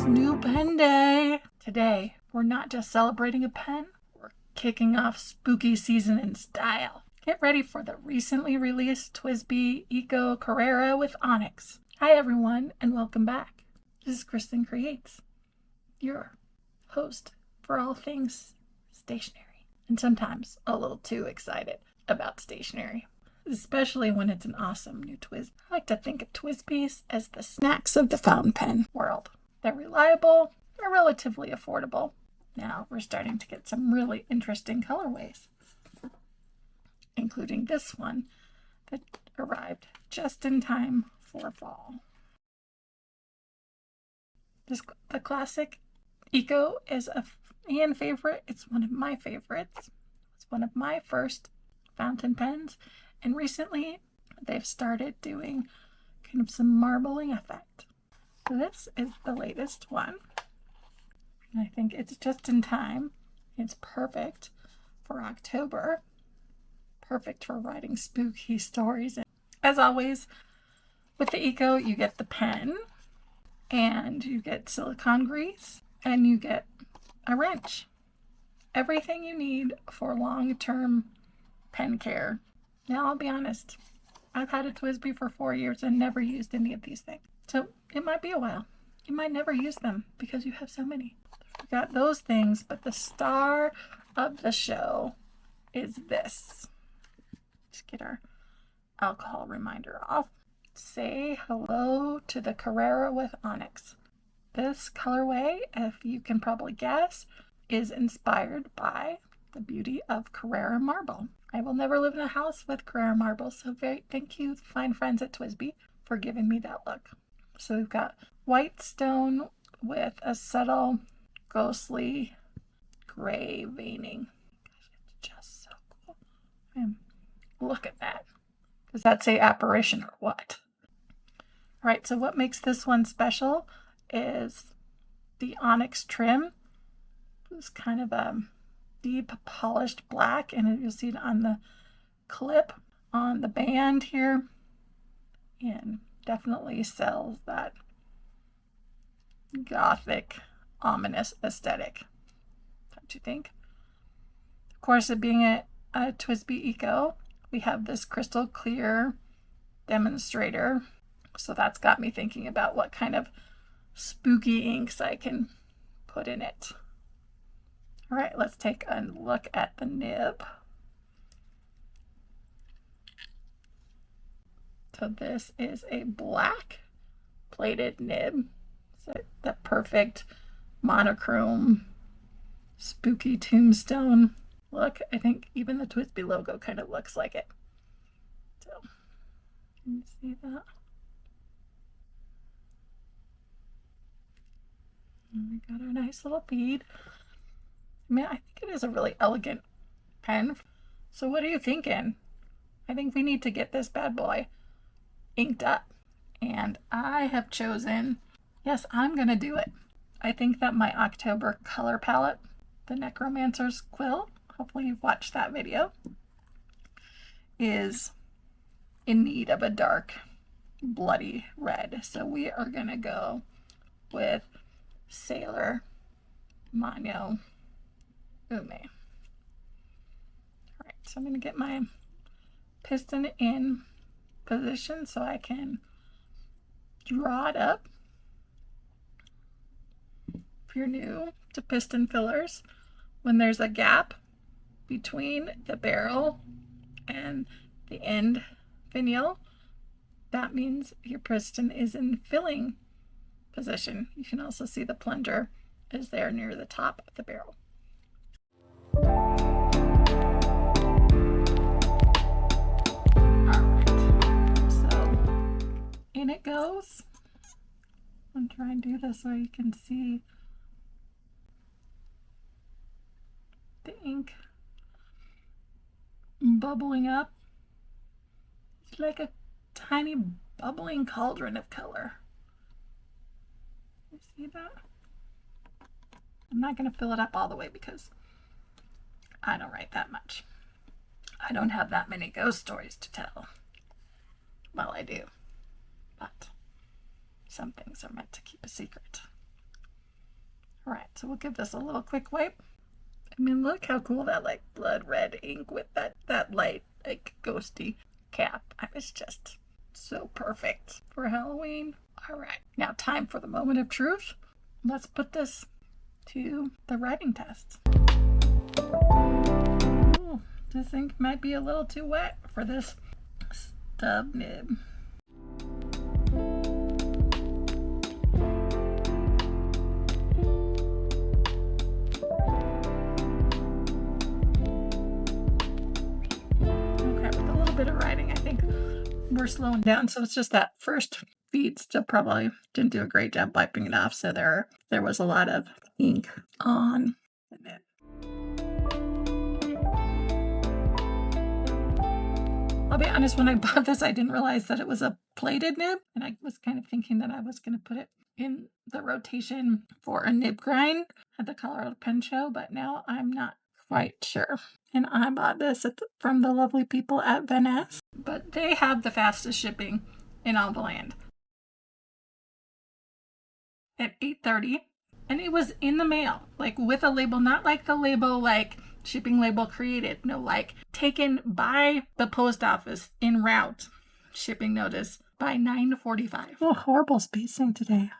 new pen day. Today, we're not just celebrating a pen, we're kicking off spooky season in style. Get ready for the recently released Twsbi Eco Carrara with Onyx. Hi everyone, and welcome back. This is Kristen Creates, your host for all things stationery, and sometimes a little too excited about stationery, especially when it's an awesome new Twsbi. I like to think of Twsbis as the snacks of the fountain pen world. They're reliable, they're relatively affordable. Now we're starting to get some really interesting colorways, including this one that arrived just in time for fall. The classic Eco is a fan favorite. It's one of my favorites. It's one of my first fountain pens, and recently they've started doing kind of some marbling effect. So this is the latest one, and I think it's just in time. It's perfect for October, perfect for writing spooky stories. And as always, with the Eco, you get the pen, and you get silicone grease, and you get a wrench. Everything you need for long-term pen care. Now, I'll be honest, I've had a Twsbi for 4 years and never used any of these things. So it might be a while. You might never use them because you have so many. We got those things, but the star of the show is this. Let's get our alcohol reminder off. Say hello to the Carrara with Onyx. This colorway, if you can probably guess, is inspired by the beauty of Carrara marble. I will never live in a house with Carrara marble, so thank you, fine friends at Twsbi, for giving me that look. So we've got white stone with a subtle, ghostly gray veining. Gosh, it's just so cool. Look at that. Does that say apparition or what? All right, so what makes this one special is the onyx trim. It's kind of a deep polished black, and you'll see it on the clip on the band here, and definitely sells that gothic, ominous aesthetic. Don't you think? Of course, it being a Twsbi Eco, we have this crystal clear demonstrator, so that's got me thinking about what kind of spooky inks I can put in it. All right, let's take a look at the nib. So this is a black plated nib. So the perfect monochrome spooky tombstone look. I think even the Twsbi logo kind of looks like it. So, can you see that? And we got our nice little bead. I mean, I think it is a really elegant pen. So what are you thinking? I think we need to get this bad boy inked up. And I have chosen, yes, I'm going to do it. I think that my October color palette, the Necromancer's Quill, hopefully you've watched that video, is in need of a dark, bloody red. So we are going to go with Sailor Mono Ume. All right, so I'm going to get my piston in position so I can draw it up. If you're new to piston fillers, when there's a gap between the barrel and the end finial, that means your piston is in filling position. You can also see the plunger is there near the top of the barrel. In it goes. I'm trying to do this so you can see the ink bubbling up. It's like a tiny bubbling cauldron of color. You see that? I'm not going to fill it up all the way because I don't write that much. I don't have that many ghost stories to tell. Well, I do. But some things are meant to keep a secret. All right, so we'll give this a little quick wipe. I mean, look how cool that like blood red ink with that light like ghosty cap. I was just so perfect for Halloween. All right, now time for the moment of truth. Let's put this to the writing test. Ooh, this ink might be a little too wet for this stub nib. Bit of writing, I think we're slowing down, so it's just that first feed still probably didn't do a great job wiping it off, so there was a lot of ink on the nib. I'll be honest, when I bought this I didn't realize that it was a plated nib, and I was kind of thinking that I was going to put it in the rotation for a nib grind at the Colorado Pen Show, but now I'm not quite sure. And I bought this from the lovely people at Venice. But they have the fastest shipping in all the land. At 8:30. And it was in the mail. Like with a label. Not like the label like shipping label created. No, like taken by the post office en route. Shipping notice by 9:45. Oh, horrible spacing today.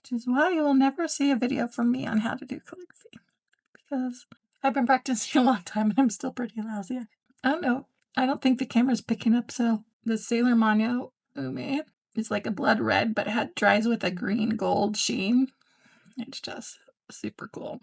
Which is why you will never see a video from me on how to do calligraphy. Because I've been practicing a long time and I'm still pretty lousy. I don't know. I don't think the camera's picking up, so the Sailor Mono Ume is like a blood red, but it dries with a green gold sheen. It's just super cool.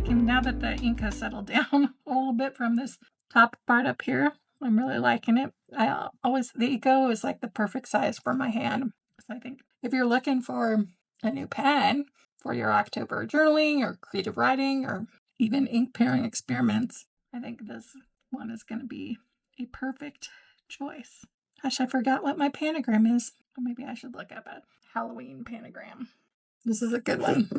And now that the ink has settled down a little bit from this top part up here, I'm really liking it. The Eco is like the perfect size for my hand. So I think if you're looking for a new pen for your October journaling or creative writing or even ink pairing experiments, I think this one is going to be a perfect choice. Gosh, I forgot what my panagram is. Or maybe I should look up a Halloween panagram. This is a good one.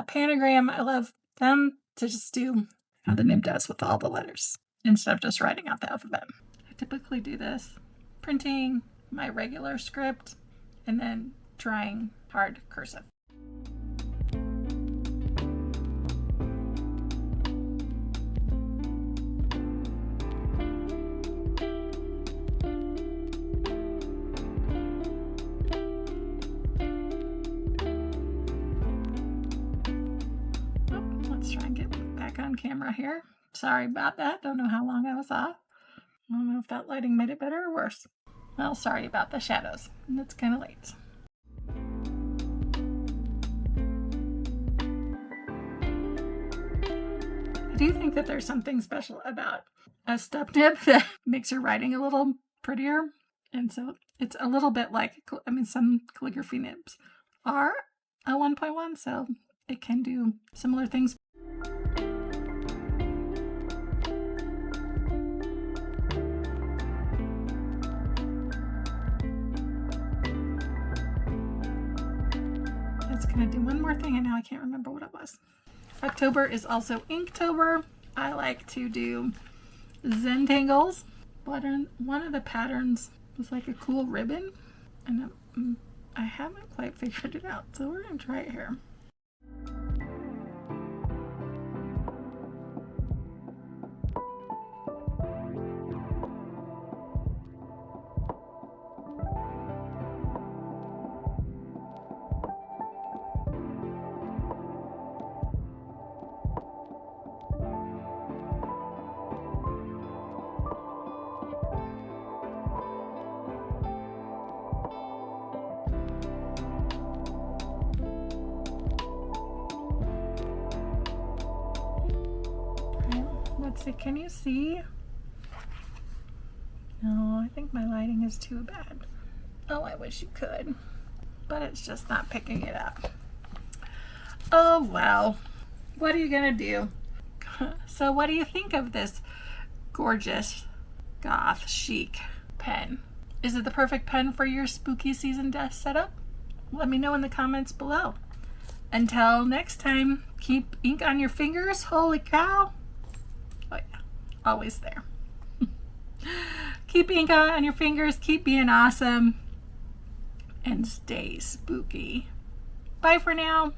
Panagram, I love them to just do how the nib does with all the letters instead of just writing out the alphabet. I typically do this printing my regular script and then trying hard cursive. On camera here. Sorry about that. Don't know how long I was off. I don't know if that lighting made it better or worse. Well, sorry about the shadows. It's kind of late. I do think that there's something special about a stub nib that makes your writing a little prettier. And so it's a little bit like, some calligraphy nibs are a 1.1, so it can do similar things. Gonna do one more thing and now I can't remember what it was. October is also Inktober. I like to do Zentangles, but one of the patterns was like a cool ribbon and I haven't quite figured it out, so we're gonna try it here. Let's see, can you see? No, I think my lighting is too bad. Oh, I wish you could, but it's just not picking it up. Oh, well, what are you gonna do? So what do you think of this gorgeous Goth-chic pen. Is it the perfect pen for your spooky season desk setup? Let me know in the comments below. Until next time, keep ink on your fingers. Holy cow. Oh yeah, always there. Keep ink on your fingers, keep being awesome, and stay spooky. Bye for now.